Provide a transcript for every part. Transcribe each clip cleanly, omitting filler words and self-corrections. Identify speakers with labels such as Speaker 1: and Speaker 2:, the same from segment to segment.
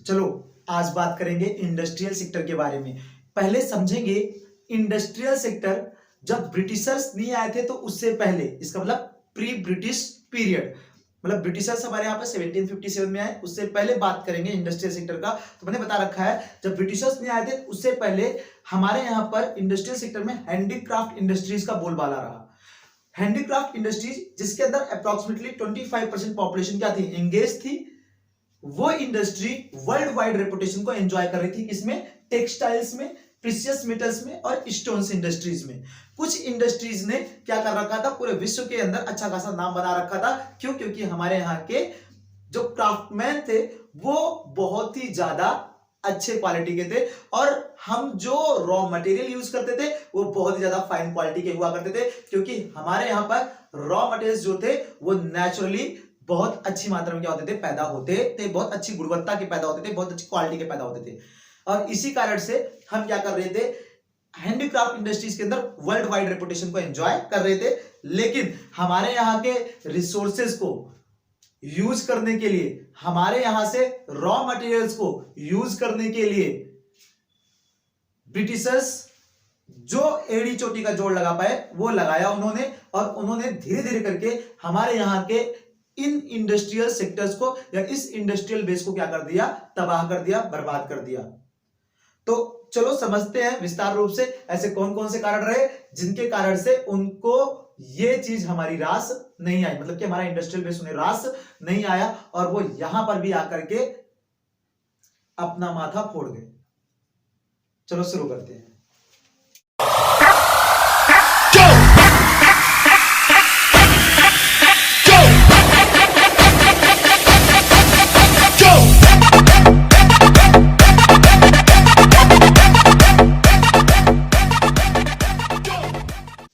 Speaker 1: चलो आज बात करेंगे इंडस्ट्रियल सेक्टर के बारे में। पहले समझेंगे इंडस्ट्रियल सेक्टर जब ब्रिटिशर्स नहीं आए थे तो उससे पहले, इसका मतलब प्री ब्रिटिश पीरियड, मतलब ब्रिटिशर्स हमारे यहाँ पे 1757 में आए, उससे पहले बात करेंगे इंडस्ट्रियल सेक्टर का। तो मैंने बता रखा है जब ब्रिटिशर्स नहीं आए थे उससे पहले हमारे यहाँ पर इंडस्ट्रियल सेक्टर में हैंडीक्राफ्ट इंडस्ट्रीज का बोलबाला रहा। हैंडीक्राफ्ट इंडस्ट्रीज जिसके अंदर अप्रोक्सीमेटली 25% पॉपुलेशन क्या थी, एंगेज थी। वो इंडस्ट्री वर्ल्ड वाइड रेपुटेशन को एंजॉय कर रही थी, इसमें टेक्सटाइल्स में, प्रीशियस मेटल्स में और स्टोन्स इंडस्ट्रीज में। कुछ इंडस्ट्रीज ने क्या कर रखा था, पूरे विश्व के अंदर अच्छा खासा नाम बना रखा था। क्यों? क्योंकि हमारे यहाँ के जो क्राफ्टमैन थे वो बहुत ही ज्यादा अच्छे क्वालिटी के थे और हम जो रॉ मटेरियल यूज करते थे वो बहुत ही ज्यादा फाइन क्वालिटी के हुआ करते थे, क्योंकि हमारे यहाँ पर रॉ मटेरियल्स जो थे वो नेचुरली बहुत अच्छी मात्रा में क्या होते थे, पैदा होते थे, बहुत अच्छी गुणवत्ता के पैदा होते थे, बहुत अच्छी क्वालिटी के पैदा होते थे। और इसी कारण से हम क्या कर रहे थे, हैंडीक्राफ्ट इंडस्ट्रीज के अंदर वर्ल्ड वाइड रेपुटेशन को एंजॉय कर रहे थे। लेकिन हमारे यहाँ के रिसोर्सेज को यूज करने के लिए, हमारे यहां से रॉ मटेरियल्स को यूज करने के लिए ब्रिटिशर्स जो एड़ी चोटी का जोड़ लगा पाए वो लगाया उन्होंने, और उन्होंने धीरे धीरे करके हमारे यहां के इन इंडस्ट्रियल सेक्टर्स को या इस इंडस्ट्रियल बेस को क्या कर दिया, तबाह कर दिया, बर्बाद कर दिया। तो चलो समझते हैं विस्तार रूप से ऐसे कौन कौन से कारण रहे जिनके कारण से उनको ये चीज हमारी रास नहीं आई, मतलब कि हमारा इंडस्ट्रियल बेस उन्हें रास नहीं आया और वो यहां पर भी आकर के अपना माथा फोड़ गए। चलो शुरू करते हैं।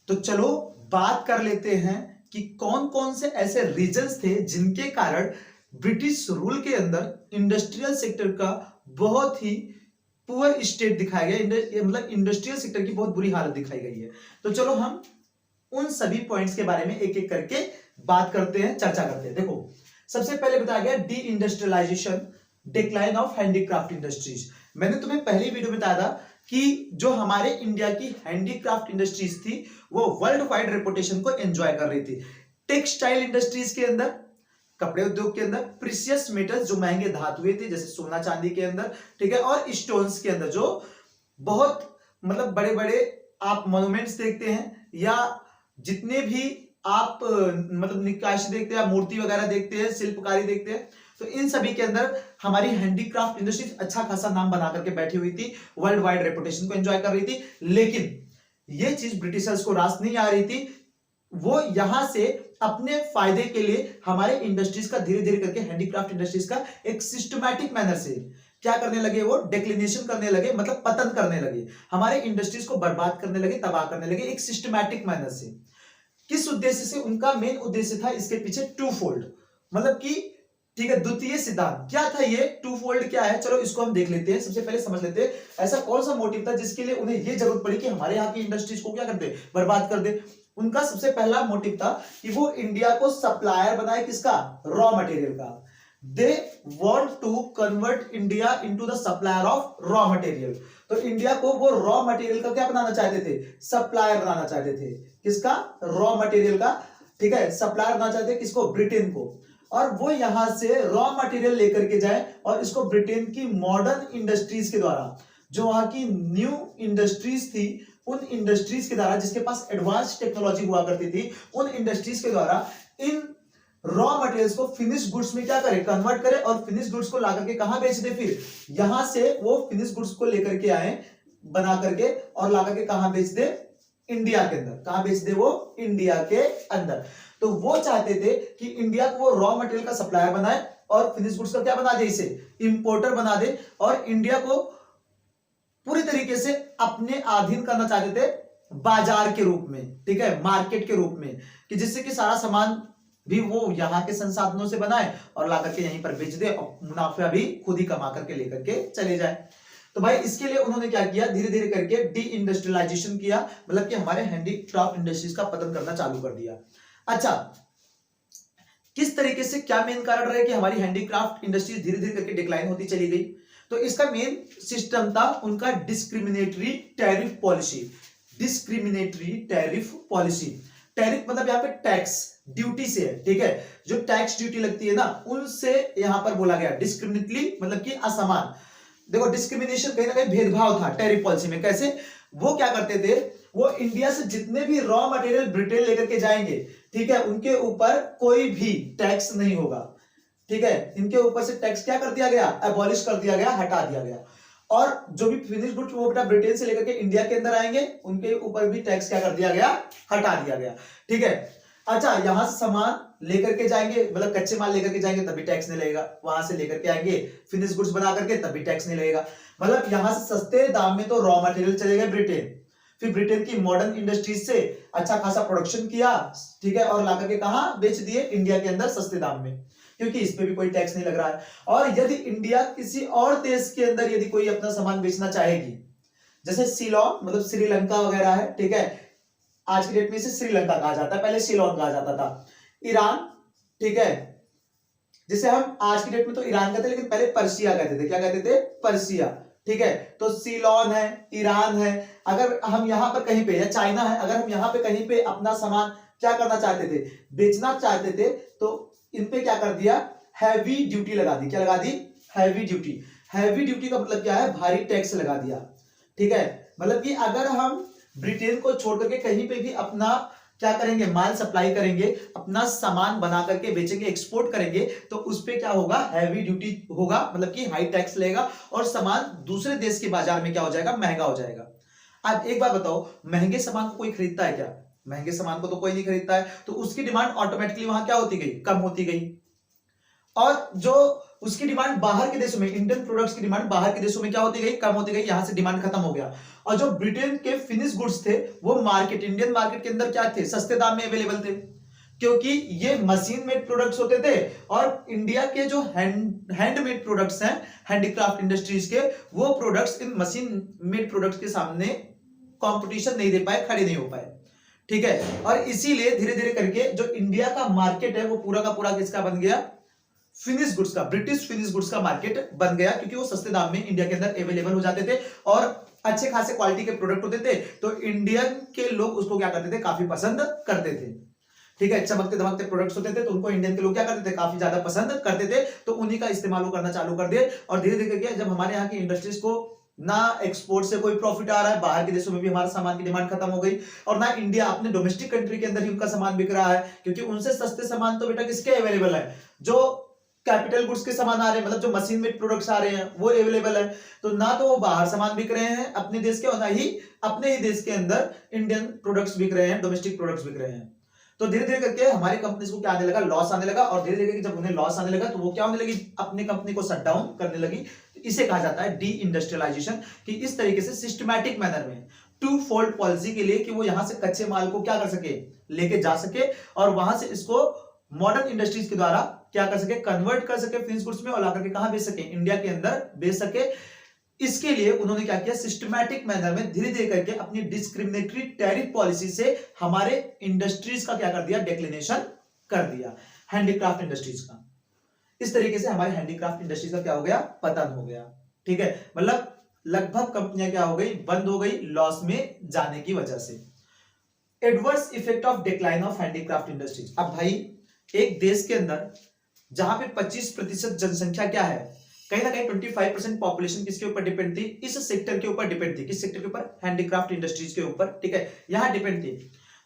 Speaker 1: तो चलो बात कर लेते हैं कि कौन कौन से ऐसे रीजंस थे जिनके कारण ब्रिटिश रूल के अंदर इंडस्ट्रियल सेक्टर का बहुत ही पुअर स्टेट दिखाया गया, मतलब इंडस्ट्रियल सेक्टर की बहुत बुरी हालत दिखाई गई है। तो चलो हम उन सभी पॉइंट्स के बारे में एक एक करके बात करते हैं, चर्चा करते हैं। देखो सबसे पहले बताया गया deindustrialization, decline of handicraft industries. मैंने तुम्हें पहली वीडियो में बताया था कि जो हमारे इंडिया की हैंडीक्राफ्ट इंडस्ट्रीज थी वो वर्ल्ड वाइड रेपुटेशन को एंजॉय कर रही थी। टेक्सटाइल इंडस्ट्रीज के अंदर, कपड़े उद्योग के अंदर, प्रीशियस मेटल्स जो महंगे धातुएं थे जैसे सोना चांदी के अंदर, ठीक है, और स्टोन्स के अंदर जो बहुत मतलब बड़े बड़े आप मॉन्यूमेंट्स देखते हैं या जितने भी आप मतलब नक्काशी देखते हैं, मूर्ति वगैरह देखते हैं, शिल्पकारी देखते हैं, तो इन सभी के अंदर हमारी हैंडीक्राफ्ट इंडस्ट्रीज अच्छा खासा नाम बना करके बैठी हुई थी, वर्ल्ड वाइड रेपुटेशन को एंजॉय कर रही थी। लेकिन ये चीज ब्रिटिशर्स को रास नहीं आ रही थी। वो यहां से अपने फायदे के लिए हमारे इंडस्ट्रीज का धीरे धीरे करके, हैंडीक्राफ्ट इंडस्ट्रीज का एक सिस्टमैटिक मैनर से क्या करने लगे, वो डिक्लिनेशन करने लगे, मतलब पतन करने लगे, हमारे इंडस्ट्रीज को बर्बाद करने लगे, तबाह करने लगे एक सिस्टमैटिक मैनर से। किस उद्देश्य से? उनका मेन उद्देश्य था इसके पीछे टू फोल्ड, मतलब कि ठीक है, द्वितीय सिद्धांत। क्या था ये टू फोल्ड, क्या है, चलो इसको हम देख लेते हैं। सबसे पहले समझ लेते हैं ऐसा कौन सा मोटिव था जिसके लिए उन्हें ये जरूरत पड़ी कि हमारे यहाँ की इंडस्ट्रीज को क्या कर दे, बर्बाद कर दे। उनका सबसे पहला मोटिव था कि वो इंडिया को सप्लायर बनाए, किसका, रॉ मटेरियल का। They want to convert India into the supplier of raw material. तो इंडिया को वो रॉ मटेरियल का क्या बनाना चाहते थे, सप्लायर बनाना चाहते थे। किसका, रॉ मटेरियल का, ठीक है, सप्लायर बनाना चाहते थे किसको, ब्रिटेन को। और वो यहां से रॉ मटेरियल लेकर के जाए और इसको ब्रिटेन की मॉडर्न इंडस्ट्रीज के द्वारा, जो वहां की न्यू इंडस्ट्रीज थी, उन इंडस्ट्रीज के द्वारा जिसके पास एडवांस टेक्नोलॉजी हुआ करती थी, उन इंडस्ट्रीज के द्वारा इन रॉ मटेरियल्स को फिनिश गुड्स में क्या करे, कन्वर्ट करे और फिनिश गुड्स को ला करके कहां बेच दे। फिर यहां से वो फिनिश गुड्स को लेकर के आए बना करके और ला करके कहां बेच दे, इंडिया के अंदर। कहां बेच दे वो, इंडिया के अंदर। तो वो चाहते थे कि इंडिया को वो रॉ मटेरियल का सप्लायर बनाए और फिनिश गुड्स का क्या बना दे, इसे इंपोर्टर बना दे, और इंडिया को पूरी तरीके से अपने अधीन करना चाहते थे बाजार के रूप में, ठीक है, मार्केट के रूप में, कि जिससे कि सारा सामान भी वो यहाँ के संसाधनों से बनाए और ला करके यहीं पर बेच दे और मुनाफा भी खुद ही कमा करके लेकर के चले जाए। तो भाई इसके लिए उन्होंने क्या किया, धीरे धीरे करके डी इंडस्ट्रियलाइजेशन किया, मतलब कि हमारे हैंडीक्राफ्ट इंडस्ट्रीज का पतन करना चालू कर दिया। अच्छा, किस तरीके से, क्या मेन कारण रहे कि हमारी हैंडीक्राफ्ट इंडस्ट्रीज धीरे धीरे करके डिक्लाइन होती चली गई? तो इसका मेन सिस्टम था उनका discriminatory tariff policy. Discriminatory tariff policy, tariff मतलब यहाँ पे टैक्स, ड्यूटी से है, ठीक है, जो टैक्स ड्यूटी लगती है ना उनसे यहां पर बोला गया डिस्क्रिमिनेटली, मतलब कि असमान। देखो डिस्क्रिमिनेशन कहीं ना कहीं भेदभाव था टैरिफ पॉलिसी में। कैसे? वो क्या करते थे, वो इंडिया से जितने भी रॉ मटेरियल ब्रिटेन लेकर के जाएंगे, ठीक है, उनके ऊपर कोई भी टैक्स नहीं होगा, ठीक है, इनके ऊपर से टैक्स क्या कर दिया गया, एबॉलिश कर दिया गया, हटा दिया गया। और जो भी फिनिश गुड्स वो बेटा ब्रिटेन से लेकर के इंडिया के अंदर आएंगे, उनके ऊपर भी टैक्स क्या कर दिया गया, हटा दिया गया, ठीक है। अच्छा, यहां से सामान लेकर के जाएंगे, मतलब कच्चे माल लेकर के जाएंगे तभी टैक्स नहीं लगेगा, वहां से लेकर के आएंगे फिनिश गुड्स बना करके तभी टैक्स नहीं लगेगा। मतलब यहां से सस्ते दाम में तो रॉ मटेरियल चले गए ब्रिटेन, फिर ब्रिटेन की मॉडर्न इंडस्ट्रीज से अच्छा खासा प्रोडक्शन किया, ठीक है, और ला करके कहां बेच दिए, इंडिया के अंदर सस्ते दाम में, क्योंकि इस पे भी कोई टैक्स नहीं लग रहा है। और यदि इंडिया किसी और देश के अंदर यदि कोई अपना सामान बेचना चाहेगी, जैसे सीलोन मतलब श्रीलंका वगैरह है, ठीक है, आज की डेट में इसे श्रीलंका कहा जाता है, पहले सीलोन कहा जाता था। ईरान, ठीक है, जिसे हम आज की डेट में तो ईरान कहते हैं, लेकिन पहले पर्सिया कहते थे। क्या कहते थे? पर्सिया, ठीक है। तो सीलोन है, ईरान है, अगर हम यहां पर कहीं पे, या चाइना है, अगर हम यहां पे कहीं पे अपना सामान क्या करना चाहते थे, बेचना चाहते थे, तो इन पे क्या कर दिया, हैवी ड्यूटी लगा दी। क्या लगा दी? Heavy duty. हैवी ड्यूटी का मतलब क्या है, भारी टैक्स लगा दिया, ठीक है। मतलब कि अगर हम ब्रिटेन को छोड़ करके कहीं पे भी अपना क्या करेंगे, माल सप्लाई करेंगे, अपना सामान बना करके बेचेंगे, एक्सपोर्ट करेंगे, तो उस पे क्या होगा, हैवी ड्यूटी होगा, मतलब कि हाई टैक्स लगेगा, और सामान दूसरे देश के बाजार में क्या हो जाएगा, महंगा हो जाएगा। अब एक बात बताओ, महंगे सामान को कोई खरीदता है क्या? महंगे सामान को तो कोई नहीं खरीदता है, तो उसकी डिमांड ऑटोमेटिकली वहां क्या होती गई, कम होती गई। और जो उसकी डिमांड बाहर के देशों में, इंडियन प्रोडक्ट्स की डिमांड बाहर के देशों में क्या होती गई, कम होती गई, यहां से डिमांड खत्म हो गया। और जो ब्रिटेन के फिनिश गुड्स थे वो मार्केट, इंडियन मार्केट के अंदर क्या थे, सस्ते दाम में अवेलेबल थे, क्योंकि ये मशीन मेड प्रोडक्ट्स होते थे। और इंडिया के जो हैंडमेड प्रोडक्ट्स हैं, हैंडीक्राफ्ट इंडस्ट्रीज के, वो products in machine made products के सामने कंपटीशन नहीं दे पाए, खड़े नहीं हो पाए, ठीक है। और इसीलिए धीरे धीरे करके जो इंडिया का मार्केट है वो पूरा का पूरा किसका बन गया, फिनिश गुड्स का, ब्रिटिश फिनिश गुड्स का मार्केट बन गया, क्योंकि वो सस्ते दाम में इंडिया के अंदर अवेलेबल हो जाते थे और अच्छे खासे क्वालिटी के प्रोडक्ट होते थे। तो इंडियन के लोग उसको क्या करते थे, काफी पसंद करते थे, ठीक है। चमकते दमकते प्रोडक्ट्स होते थे, तो उनको इंडियन के लोग क्या करते थे, काफी ज्यादा पसंद करते थे, तो उन्हीं का इस्तेमाल करना चालू कर दिए। और धीरे धीरे करके जब हमारे यहाँ की इंडस्ट्रीज को ना एक्सपोर्ट से कोई प्रॉफिट आ रहा है, बाहर के देशों में भी हमारे सामान की डिमांड खत्म हो गई, और ना इंडिया अपने डोमेस्टिक कंट्री के अंदर ही उनका सामान बिक रहा है, क्योंकि उनसे सस्ते सामान तो बेटा किसके अवेलेबल है, जो कैपिटल गुड्स के सामान आ रहे हैं, मतलब जो मशीन मेड प्रोडक्ट्स आ रहे हैं वो अवेलेबल है। तो ना तो वो बाहर सामान बिक रहे हैं अपने देश के, और ना ही अपने ही देश के अंदर इंडियन प्रोडक्ट्स बिक रहे हैं, डोमेस्टिक प्रोडक्ट्स बिक रहे हैं। तो धीरे धीरे करके हमारी कंपनीज को क्या आने लगा, लॉस आने लगा, और धीरे धीरे जब उन्हें लॉस आने लगा तो वो क्या होने लगी, अपनी कंपनी को शट डाउन करने लगी। तो इसे कहा जाता है डी इंडस्ट्रियलाइजेशन, कि इस तरीके से सिस्टमैटिक मैनर में टू फोल्ड पॉलिसी के लिए, कि वो यहां से कच्चे माल को क्या कर सके, लेके जा सके, और वहां से इसको मॉडर्न इंडस्ट्रीज के द्वारा क्या कर सके, कन्वर्ट कर सके फिनिश गुड्स में, और लाकर के कहां बेच सके, इंडिया के अंदर बेच सके। इसके लिए उन्होंने क्या किया, सिस्टमैटिक मैनर में धीरे धीरे करके अपनी डिस्क्रिमिनेटरी टैरिफ पॉलिसी से हमारे इंडस्ट्रीज का क्या कर दिया, डिक्लिनेशन कर दिया, हैंडीक्राफ्ट इंडस्ट्रीज का। इस तरीके से हमारे हैंडीक्राफ्ट इंडस्ट्रीज का क्या हो गया, पतन हो गया, ठीक है। मतलब लगभग कंपनियां क्या हो गई, बंद हो गई, लॉस में जाने की वजह से। Adverse effect of decline of handicraft industries. अब भाई एक देश के अंदर जहां पे 25% जनसंख्या क्या है, कहीं ना कहीं 25% पॉपुलेशन किसके ऊपर डिपेंड थी, इस सेक्टर के ऊपर डिपेंड थी। किस सेक्टर के ऊपर, हैंडीक्राफ्ट इंडस्ट्रीज के ऊपर, ठीक है, यहां डिपेंड थी।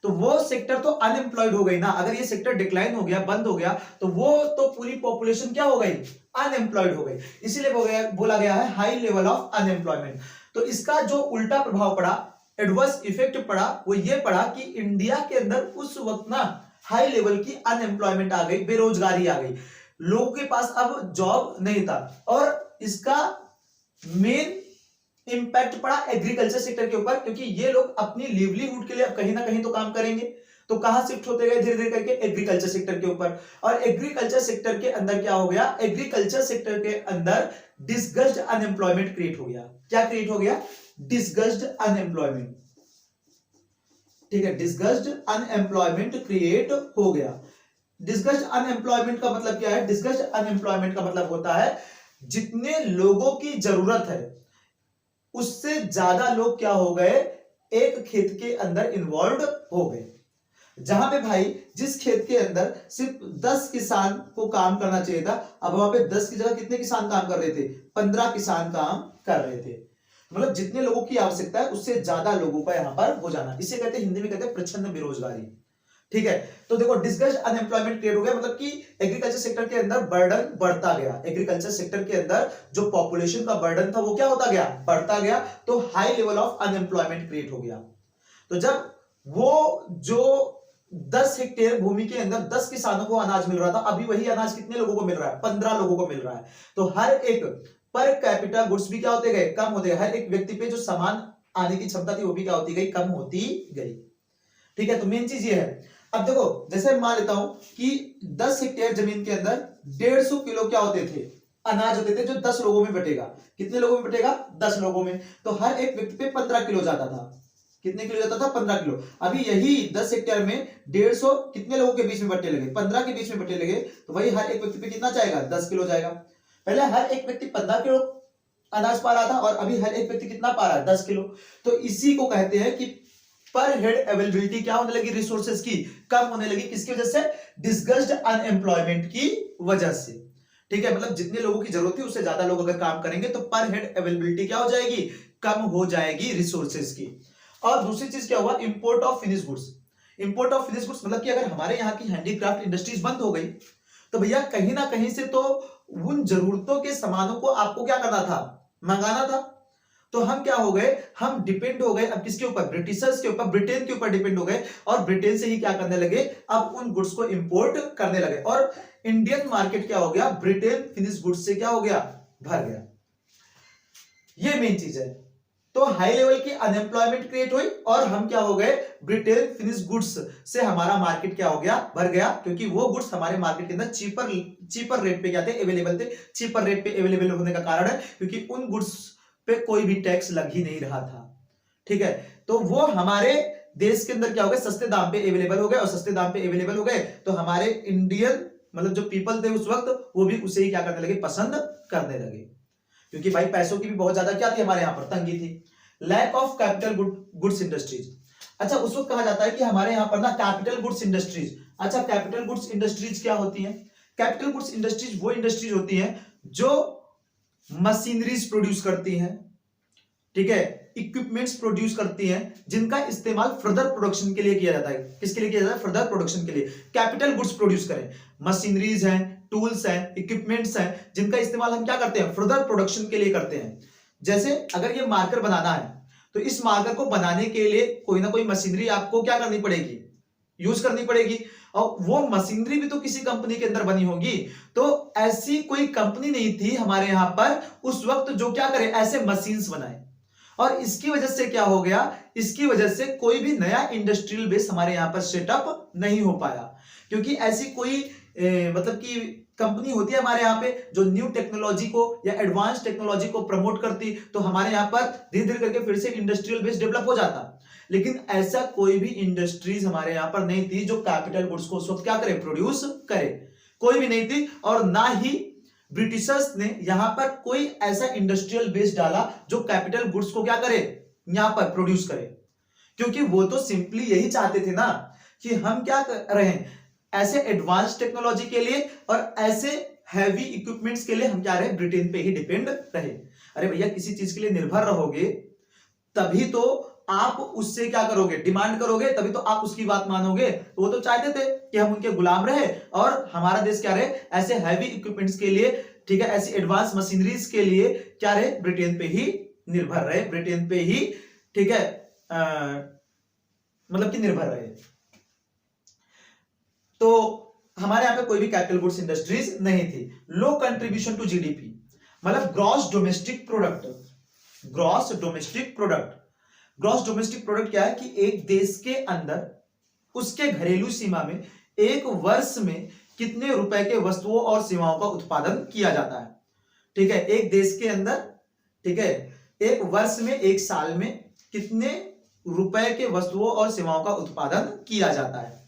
Speaker 1: तो वो सेक्टर तो अनएम्प्लॉयड हो गई ना, अगर ये सेक्टर डिक्लाइन हो गया, बंद हो गया, तो वो तो पूरी पॉपुलेशन क्या हो गई, अनएम्प्लॉयड हो गई। इसीलिए बोला गया है हाई लेवल ऑफ अनएम्प्लॉयमेंट। तो इसका जो उल्टा प्रभाव पड़ा, एडवर्स इफेक्ट पड़ा, वो ये पड़ा कि इंडिया के अंदर उस वक्त ना हाई लेवल की अनएम्प्लॉयमेंट आ गई, बेरोजगारी आ गई, लोगों के पास अब जॉब नहीं था। और इसका मेन इंपैक्ट पड़ा एग्रीकल्चर सेक्टर के ऊपर, क्योंकि ये लोग अपनी लिवलीहुड के लिए अब कहीं ना कहीं तो काम करेंगे, तो कहां शिफ्ट होते गए, धीरे धीरे करके एग्रीकल्चर सेक्टर के ऊपर। और एग्रीकल्चर सेक्टर के अंदर क्या हो गया, एग्रीकल्चर सेक्टर के अंदर डिसगस्ड अनएम्प्लॉयमेंट क्रिएट हो गया। क्या क्रिएट हो गया, डिसगस्ड डिस्कस्ड अनएम्प्लॉयमेंट का मतलब क्या है? डिस्कस्ड अनएम्प्लॉयमेंट का मतलब होता है जितने लोगों की जरूरत है उससे ज्यादा लोग क्या हो गए, एक खेत के अंदर इन्वॉल्व हो गए। जहां पे भाई जिस खेत के अंदर सिर्फ 10 किसान को काम करना चाहिए था, अब वहां पे 10 की जगह कितने किसान काम कर रहे थे? 15 किसान काम कर रहे थे। मतलब जितने लोगों की आवश्यकता है उससे ज्यादा लोगों का यहां पर हो जाना, इसे कहते हैं, हिंदी में कहते हैं प्रच्छन्न बेरोजगारी। ठीक है, तो देखो डिस्कस्ड अनएम्प्लॉयमेंट क्रिएट हो गया, मतलब कि एग्रीकल्चर सेक्टर के अंदर बर्डन बढ़ता गया। एग्रीकल्चर सेक्टर के अंदर जो पॉपुलेशन का बर्डन था वो क्या होता गया? बढ़ता गया। तो high level of unemployment create हो गया। तो जब वो जो 10 हेक्टेयर भूमि के अंदर 10 किसानों को अनाज मिल रहा था, अभी वही अनाज कितने लोगों को मिल रहा है? 15 लोगों को मिल रहा है। तो हर एक पर कैपिटा गुड्स भी क्या होते गए? कम होते गए। हर एक व्यक्ति पे जो सामान आने की क्षमता थी वो भी क्या होती गई? कम होती गई। ठीक है, तो मेन चीज ये है। अब देखो जैसे मान लेता हूं कि 10 हेक्टेयर जमीन के अंदर 150 किलो क्या होते थे? अनाज होते थे, जो 10 लोगों में बटेगा। कितने लोगों में बटेगा? 10 लोगों में। तो हर एक व्यक्ति पे 15 किलो जाता था। कितने किलो जाता था? 15 किलो। अभी यही 10 हेक्टेयर में 150 कितने लोगों के बीच में बटने लगे? 15 के बीच में बटने लगे। तो वही हर एक व्यक्ति पे कितना जाएगा? 10 किलो जाएगा। पहले हर एक व्यक्ति 15 किलो अनाज पा रहा था और अभी हर एक व्यक्ति कितना पा रहा है? 10 किलो। तो इसी को कहते हैं कि पर हेड अवेलेबिलिटी क्या होने लगी? रिसोर्सेज की कम होने लगी। किसकी वजह से? डिस्कस्ड अनएम्प्लॉयमेंट की वजह से। ठीक है, मतलब जितने लोगों की जरूरत थी उससे ज्यादा लोग अगर काम करेंगे तो पर हेड अवेलेबिलिटी क्या हो जाएगी? कम हो जाएगी रिसोर्सेज की। और दूसरी चीज क्या हुआ? Import of finish goods. Import of finish goods मतलब कि अगर हमारे यहाँ की हैंडीक्राफ्ट इंडस्ट्रीज बंद हो गई तो भैया कहीं ना कहीं से तो उन जरूरतों के सामानों को आपको क्या करना था? मंगाना था। तो हम क्या हो गए? हम डिपेंड हो गए अब किसके ऊपर? ब्रिटिशर्स के ऊपर, ब्रिटेन के ऊपर डिपेंड हो गए। और ब्रिटेन से ही क्या करने लगे? अब उन गुड्स को इंपोर्ट करने लगे। और इंडियन मार्केट क्या हो गया? ब्रिटेन फिनिश गुड्स से क्या हो गया? भर गया। ये मेन चीज है। तो हाई लेवल की अनएम्प्लॉयमेंट क्रिएट हुई और हम क्या हो गए? ब्रिटेन फिनिश गुड्स से हमारा मार्केट क्या हो गया? भर गया, क्योंकि वो गुड्स हमारे मार्केट के अंदर चीपर रेट पे क्या थे? अवेलेबल थे। चीपर रेट पे अवेलेबल होने का कारण है क्योंकि उन गुड्स पे कोई भी टैक्स लग ही नहीं रहा था। ठीक है, तो वो हमारे देश के अंदर क्या हो गए? सस्ते दाम पे अवेलेबल हो गए। और सस्ते दाम पे अवेलेबल हो गए तो हमारे इंडियन मतलब जो पीपल थे उस वक्त, वो भी उसे ही क्या करने लगे? पसंद करने लगे। क्योंकि भाई पैसों की भी बहुत ज्यादा क्या थी? हमारे यहां पर तंगी थी। Lack of capital goods industries. अच्छा, उस वक्त कहा जाता है कि हमारे यहां पर ना कैपिटल गुड्स इंडस्ट्रीज। अच्छा, कैपिटल गुड्स इंडस्ट्रीज क्या होती हैं? कैपिटल गुड्स इंडस्ट्रीज वो इंडस्ट्रीज होती हैं जो मशीनरीज प्रोड्यूस करती हैं। ठीक है, इक्विपमेंट्स प्रोड्यूस करती हैं जिनका इस्तेमाल फर्दर प्रोडक्शन के लिए किया जाता है। किसके लिए किया जाता है? फर्दर प्रोडक्शन के लिए कैपिटल गुड्स प्रोड्यूस करें। मशीनरीज हैं, टूल्स हैं, इक्विपमेंट्स हैं जिनका इस्तेमाल हम क्या करते हैं? फर्दर प्रोडक्शन के लिए करते हैं। जैसे अगर ये मार्कर बनाना है तो इस मार्कर को बनाने के लिए कोई ना कोई मशीनरी आपको क्या करनी पड़ेगी? यूज करनी पड़ेगी। और वो मशीनरी भी तो किसी कंपनी के अंदर बनी होगी। तो ऐसी कोई कंपनी नहीं थी हमारे यहां पर उस वक्त जो क्या करे? ऐसे मशीन्स बनाए। और इसकी वजह से क्या हो गया? इसकी वजह से कोई भी नया इंडस्ट्रियल बेस हमारे यहां पर सेटअप नहीं हो पाया। क्योंकि ऐसी कोई मतलब कि कंपनी होती है हमारे यहाँ पे जो न्यू टेक्नोलॉजी को या एडवांस टेक्नोलॉजी को प्रमोट करती, तो हमारे यहाँ पर धीरे धीरे करके फिर से इंडस्ट्रियल बेस डेवलप हो जाता। लेकिन ऐसा कोई भी इंडस्ट्रीज हमारे यहाँ पर नहीं थी जो कैपिटल गुड्स को उस वक्त क्या करे? प्रोड्यूस करे। कोई भी नहीं थी। और ना ही ब्रिटिशर्स ने यहां पर कोई ऐसा इंडस्ट्रियल बेस डाला जो कैपिटल गुड्स को क्या करे? यहां पर प्रोड्यूस करे। क्योंकि वो तो सिंपली यही चाहते थे ना कि हम क्या कर रहे हैं? ऐसे एडवांस टेक्नोलॉजी के लिए और ऐसे हैवी इक्विपमेंट्स के लिए हम क्या रहे? ब्रिटेन पे ही डिपेंड रहे। अरे भैया, किसी चीज के लिए निर्भर रहोगे तभी तो आप उससे क्या करोगे? डिमांड करोगे, तभी तो आप उसकी बात मानोगे। वो तो चाहते थे कि हम उनके गुलाम रहे और हमारा देश क्या रहे? ऐसे हैवी इक्विपमेंट्स के लिए, ठीक है, ऐसी एडवांस मशीनरीज के लिए क्या रहे? ब्रिटेन पे ही निर्भर रहे। ब्रिटेन पे ही, ठीक है, मतलब कि निर्भर रहे। तो हमारे यहां पे कोई भी कैपिटल गुड्स इंडस्ट्रीज नहीं थी। लो कंट्रीब्यूशन टू जीडीपी, मतलब gross domestic product. Gross domestic product, gross domestic product क्या है? कि एक देश के अंदर उसके घरेलू सीमा में एक वर्ष में कितने रुपए के वस्तुओं और सेवाओं का उत्पादन किया जाता है। ठीक है, एक देश के अंदर, ठीक है, एक वर्ष में, एक साल में कितने रुपए के वस्तुओं और सेवाओं का उत्पादन किया जाता है।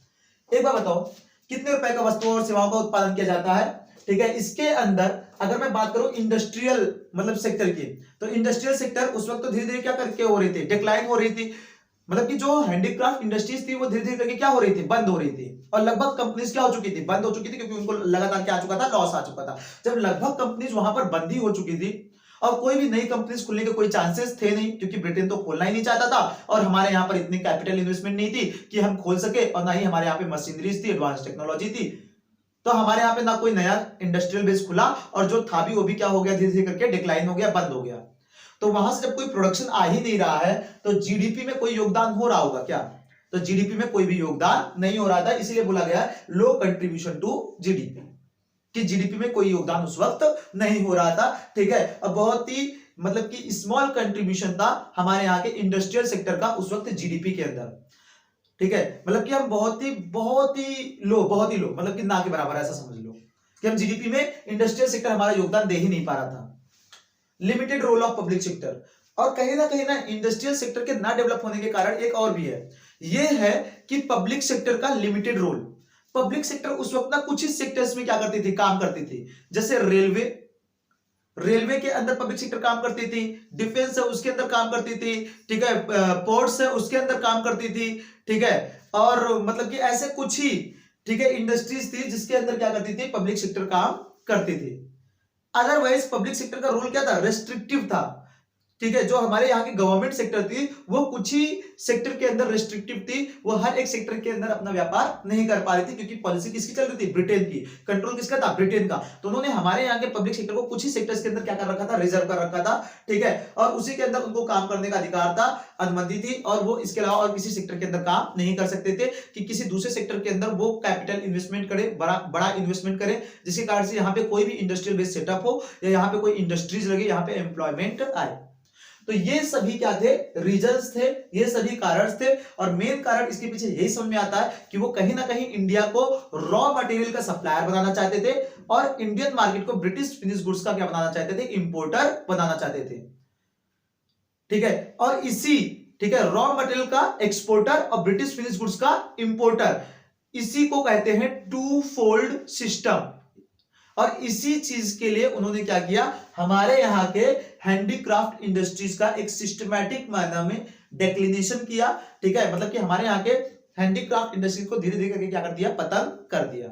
Speaker 1: एक बार बताओ कितने रुपए का वस्तुओं और सेवाओं का उत्पादन किया जाता है। ठीक है, इसके अंदर अगर मैं बात करूं इंडस्ट्रियल मतलब सेक्टर की, तो इंडस्ट्रियल सेक्टर उस वक्त तो धीरे धीरे क्या करके हो रही थी, डिक्लाइन हो रही थी। मतलब कि जो हैंडीक्राफ्ट इंडस्ट्रीज थी वो धीरे धीरे करके क्या हो रही थी, बंद हो रही थी। और लगभग कंपनीज क्या हो चुकी थी, बंद हो चुकी थी, क्योंकि उनको लगातार क्या आ चुका था, लॉस आ चुका था। जब लगभग कंपनीज वहां पर बंदी हो चुकी थी और कोई भी नई कंपनीज खुलने के कोई चांसेस थे नहीं, क्योंकि ब्रिटेन तो खोलना ही नहीं चाहता था और हमारे यहाँ पर इतनी कैपिटल इन्वेस्टमेंट नहीं थी कि हम खोल सके, और ना ही हमारे यहाँ पे मशीनरीज थी, एडवांस टेक्नोलॉजी थी। तो हमारे यहाँ पे ना कोई नया इंडस्ट्रियल बेस खुला, और जो था भी वो भी क्या हो गया, धीरे धीरे करके डिक्लाइन हो गया, बंद हो गया। तो वहां से जब कोई प्रोडक्शन आ ही नहीं रहा है तो जीडीपी में कोई योगदान हो रहा होगा क्या, तो जीडीपी में कोई भी योगदान नहीं हो रहा था, इसीलिए बोला गया लो कंट्रीब्यूशन टू जीडीपी, कि जीडीपी में कोई योगदान उस वक्त नहीं हो रहा था। ठीक है, और बहुत ही मतलब कि स्मॉल कंट्रीब्यूशन था हमारे यहाँ के इंडस्ट्रियल सेक्टर का उस वक्त जीडीपी के अंदर। ठीक है, मतलब कि हम बहुत ही लो मतलब कि ना के बराबर, ऐसा समझ लो कि हम जीडीपी में इंडस्ट्रियल सेक्टर हमारा योगदान दे ही नहीं पा रहा था। Limited role of public sector, और कहीं ना इंडस्ट्रियल सेक्टर के ना डेवलप होने के कारण एक और भी है, यह है कि पब्लिक सेक्टर का लिमिटेड रोल। पब्लिक सेक्टर उस वक्त ना कुछ ही सेक्टर्स में क्या करती थी, काम करती थी, जैसे रेलवे के अंदर पब्लिक सेक्टर काम करती थी, डिफेंस है उसके अंदर काम करती थी, ठीक है, पोर्ट्स है उसके अंदर काम करती थी। ठीक है, और मतलब कि ऐसे कुछ ही, ठीक है, इंडस्ट्रीज थी जिसके अंदर क्या करती थी, पब्लिक सेक्टर काम करती थी। अदरवाइज पब्लिक सेक्टर का रोल क्या था, रेस्ट्रिक्टिव था। ठीक है, जो हमारे यहाँ की गवर्नमेंट सेक्टर थी वो कुछ ही सेक्टर के अंदर रेस्ट्रिक्टिव थी, वो हर एक सेक्टर के अंदर अपना व्यापार नहीं कर पा रही थी, क्योंकि पॉलिसी किसकी चल रही थी, ब्रिटेन की, कंट्रोल किसका था, ब्रिटेन का। तो उन्होंने हमारे यहाँ के पब्लिक सेक्टर को कुछ ही सेक्टर्स के अंदर क्या कर रखा था, रिजर्व कर रखा था। ठीक है, और उसी के अंदर उनको काम करने का अधिकार था, अनुमति थी, और वो इसके अलावा और किसी सेक्टर के अंदर काम नहीं कर सकते थे कि किसी दूसरे सेक्टर के अंदर वो कैपिटल इन्वेस्टमेंट करे, बड़ा इन्वेस्टमेंट करे, जिसके कारण से यहाँ पे कोई भी इंडस्ट्रियल बेस सेटअप हो या यहाँ पे कोई इंडस्ट्रीज लगे, यहाँ पे एम्प्लॉयमेंट आए। तो ये सभी क्या थे, रीजंस थे, ये सभी कारण थे। और मेन कारण इसके पीछे यही समझ में आता है कि वो कहीं ना कहीं इंडिया को रॉ मटेरियल का सप्लायर बनाना चाहते थे, और इंडियन मार्केट को ब्रिटिश फिनिश गुड्स का क्या बनाना चाहते थे, इंपोर्टर बनाना चाहते थे। ठीक है, और इसी, ठीक है, रॉ मटेरियल का एक्सपोर्टर और ब्रिटिश फिनिश गुड्स का इंपोर्टर, इसी को कहते हैं टू फोल्ड सिस्टम। और इसी चीज के लिए उन्होंने क्या किया, हमारे यहाँ के हैंडीक्राफ्ट इंडस्ट्रीज का एक सिस्टमैटिक मैनर में डिक्लिनेशन किया। ठीक है, मतलब कि हमारे यहाँ के हैंडीक्राफ्ट इंडस्ट्रीज को धीरे धीरे करके क्या कर दिया, पतन कर दिया।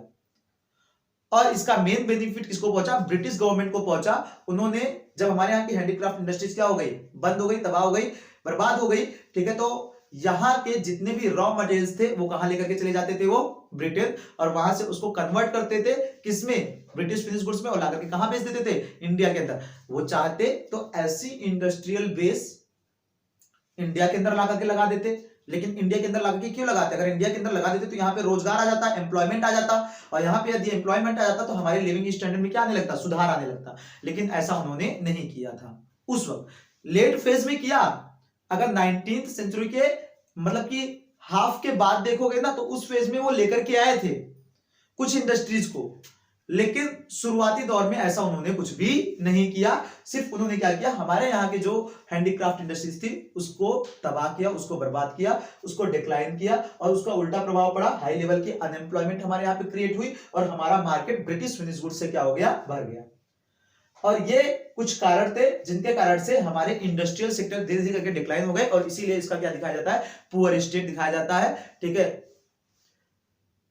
Speaker 1: और इसका मेन बेनिफिट किसको पहुंचा, ब्रिटिश गवर्नमेंट को पहुंचा। उन्होंने जब हमारे यहाँ की हैंडीक्राफ्ट इंडस्ट्रीज क्या हो गई, बंद हो गई, तबाह हो गई, बर्बाद हो गई। ठीक है, तो यहाँ के जितने भी रॉ मटेरियल्स थे वो कहां लेकर के चले जाते थे, वो ब्रिटेन, और वहां से उसको कन्वर्ट करते थे किसमें, ब्रिटिश फिनिश गुड्स में, और लाकर के कहां बेच देते थे, इंडिया के अंदर। वो चाहते तो ऐसी इंडस्ट्रियल बेस इंडिया के अंदर ला करके लगा देते, लेकिन इंडिया के अंदर लगा के क्यों लगाते, अगर इंडिया के अंदर लगा देते तो यहाँ पे रोजगार आ जाता, एम्प्लॉयमेंट आ जाता, और यहाँ पे यदि एम्प्लॉयमेंट आ जाता तो हमारे लिविंग स्टैंडर्ड में क्या आने लगता, सुधार आने लगता। लेकिन ऐसा उन्होंने नहीं किया था उस वक्त, लेट फेज में किया। अगर 19th सेंचुरी के मतलब कि हाफ के बाद देखोगे ना, तो उस फेज में वो लेकर के आए थे कुछ इंडस्ट्रीज को, लेकिन शुरुआती दौर में ऐसा उन्होंने कुछ भी नहीं किया। सिर्फ उन्होंने क्या किया, हमारे यहाँ के जो हैंडीक्राफ्ट इंडस्ट्रीज थी उसको तबाह किया, उसको बर्बाद किया, उसको डिक्लाइन किया, और उसका उल्टा प्रभाव पड़ा, हाई लेवल की अनएम्प्लॉयमेंट हमारे यहाँ पे क्रिएट हुई, और हमारा मार्केट ब्रिटिश फिनिश गुड्स से क्या हो गया, भर गया। और ये कुछ कारण थे जिनके कारण से हमारे इंडस्ट्रियल सेक्टर धीरे धीरे करके डिक्लाइन हो गए, और इसीलिए इसका क्या दिखाया जाता है, पुअर स्टेट दिखाया जाता है। ठीक है,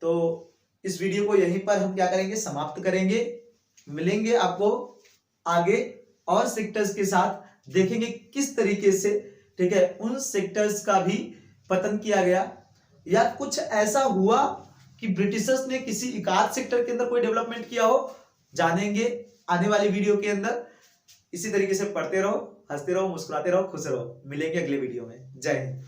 Speaker 1: तो इस वीडियो को यहीं पर हम क्या करेंगे, समाप्त करेंगे। मिलेंगे आपको आगे और सेक्टर्स के साथ, देखेंगे किस तरीके से, ठीक है, उन सेक्टर्स का भी पतन किया गया, या कुछ ऐसा हुआ कि ब्रिटिशर्स ने किसी एकाध सेक्टर के अंदर कोई डेवलपमेंट किया हो, जानेंगे आने वाली वीडियो के अंदर। इसी तरीके से पढ़ते रहो, हंसते रहो, मुस्कुराते रहो, खुश रहो। मिलेंगे अगले वीडियो में। जय हिंद।